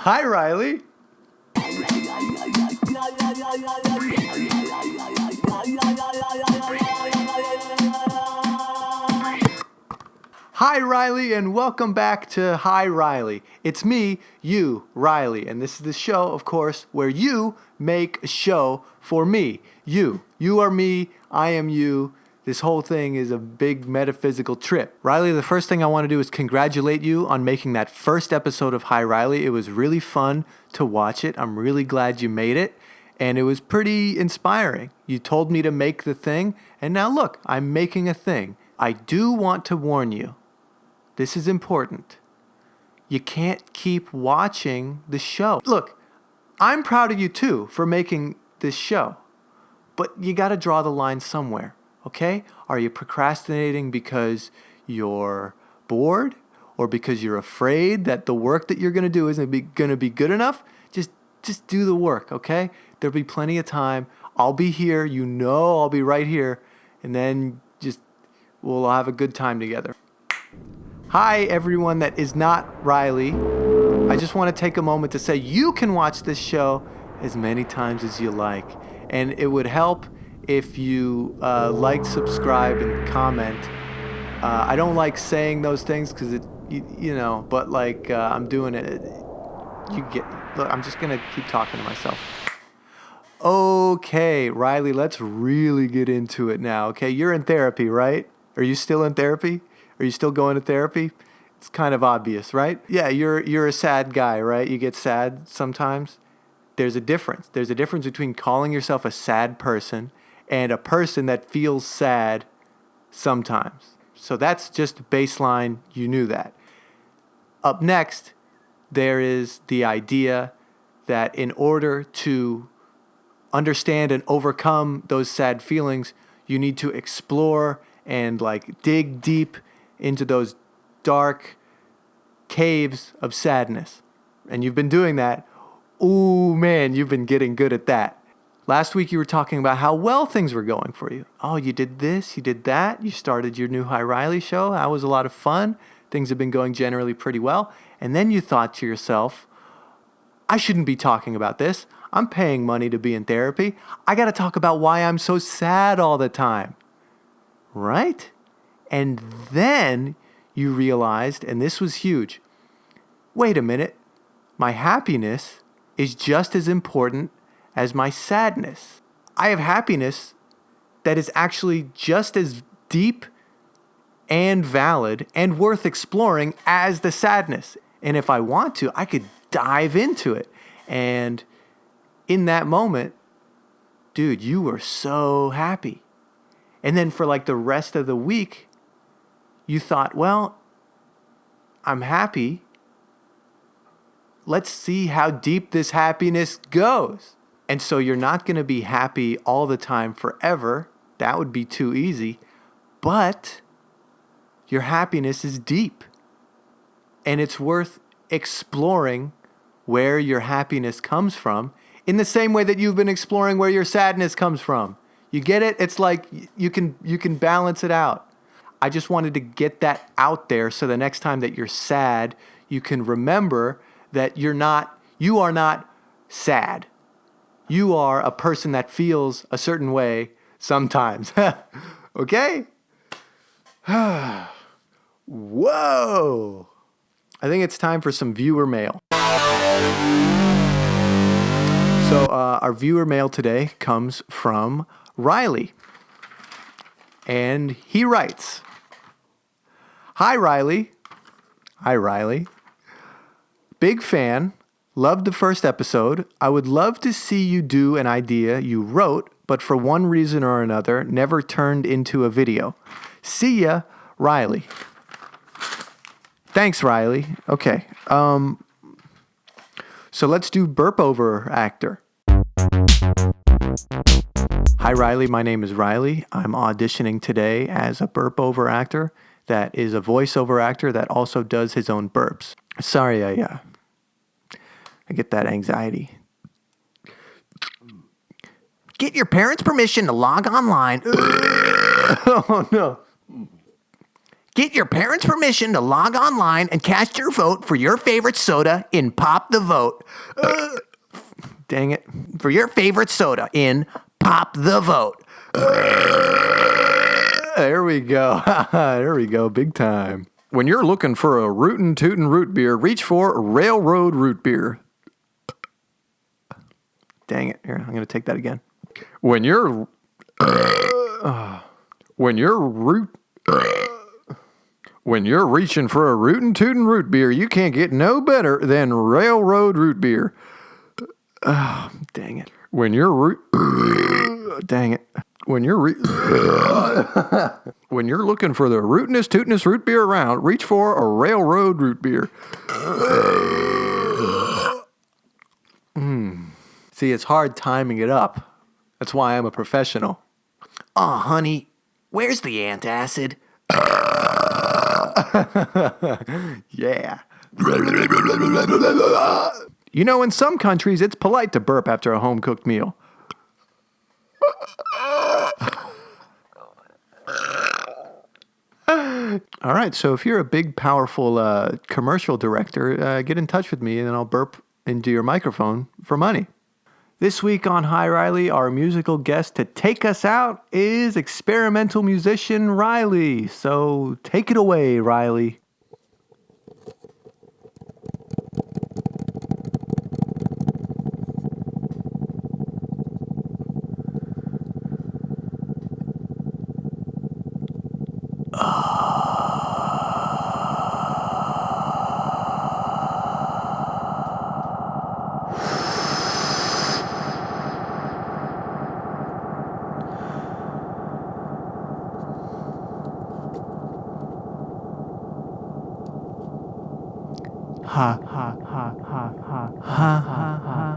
Hi, Riley. Hi, Riley, and welcome back to Hi, Riley. It's me, you, Riley, and this is the show, of course, where you make a show for me. You. You are me, I am you. This whole thing is a big metaphysical trip. Riley, the first thing I want to do is congratulate you on making that first episode of Hi, Riley. It was really fun to watch it. I'm really glad you made it, and it was pretty inspiring. You told me to make the thing, and now look, I'm making a thing. I do want to warn you. This is important. You can't keep watching the show. Look, I'm proud of you too for making this show, but you got to draw the line somewhere, okay? Are you procrastinating because you're bored or because you're afraid that the work that you're going to do isn't going to be good enough? Just do the work, okay? There'll be plenty of time. I'll be here. You know I'll be right here. And then we'll have a good time together. Hi, everyone that is not Riley. I just want to take a moment to say you can watch this show as many times as you like. And it would help if you like, subscribe, and comment. I don't like saying those things because but I'm doing it. Look, I'm just going to keep talking to myself. Okay, Riley, let's really get into it now. Okay, you're in therapy, right? Are you still in therapy? Are you still going to therapy? It's kind of obvious, right? Yeah, you're a sad guy, right? You get sad sometimes. There's a difference. There's a difference between calling yourself a sad person and a person that feels sad sometimes. So that's just baseline. You knew that. Up next, there is the idea that in order to understand and overcome those sad feelings, you need to explore and dig deep into those dark caves of sadness. And you've been doing that. Ooh, man, you've been getting good at that. Last week you were talking about how well things were going for you. Oh, you did this, you did that. You started your new Hi Riley show. That was a lot of fun. Things have been going generally pretty well. And then you thought to yourself, I shouldn't be talking about this. I'm paying money to be in therapy. I got to talk about why I'm so sad all the time. Right? And then you realized, and this was huge, wait a minute, my happiness is just as important as my sadness. I have happiness that is actually just as deep and valid and worth exploring as the sadness. And if I want to, I could dive into it. And in that moment, dude, you were so happy. And then for the rest of the week, you thought, well, I'm happy. Let's see how deep this happiness goes. And so you're not going to be happy all the time forever. That would be too easy. But your happiness is deep. And it's worth exploring where your happiness comes from in the same way that you've been exploring where your sadness comes from. You get it? It's like you can balance it out. I just wanted to get that out there so the next time that you're sad, you can remember that you are not sad. You are a person that feels a certain way sometimes. Okay? Whoa! I think it's time for some viewer mail. So our viewer mail today comes from Riley. And he writes, Hi, Riley. Hi, Riley. Big fan. Loved the first episode. I would love to see you do an idea you wrote, but for one reason or another, never turned into a video. See ya, Riley. Thanks, Riley. Okay. So let's do burp over actor. Hi, Riley. My name is Riley. I'm auditioning today as a burp over actor that is a voiceover actor that also does his own burps. Sorry, I get that anxiety. Get your parents' permission to log online. Oh, no. Get your parents' permission to log online and cast your vote for your favorite soda in Pop the Vote. Dang it. For your favorite soda in Pop the Vote. There we go. There we go. Big time. When you're looking for a rootin' tootin' root beer, reach for Railroad Root Beer. Dang it. Here, I'm going to take that again. When you're reaching for a rootin' tootin' root beer, you can't get no better than Railroad Root Beer. Oh, dang it. When you're dang it. When you're looking for the rootinest tootinest root beer around, reach for a Railroad Root Beer. See, it's hard timing it up. That's why I'm a professional. Aw, honey, where's the antacid? Yeah. You know, in some countries, it's polite to burp after a home-cooked meal. All right, so if you're a big, powerful commercial director, get in touch with me and I'll burp into your microphone for money. This week on Hi Riley, our musical guest to take us out is experimental musician Riley. So take it away, Riley. Ha ha ha ha ha ha ha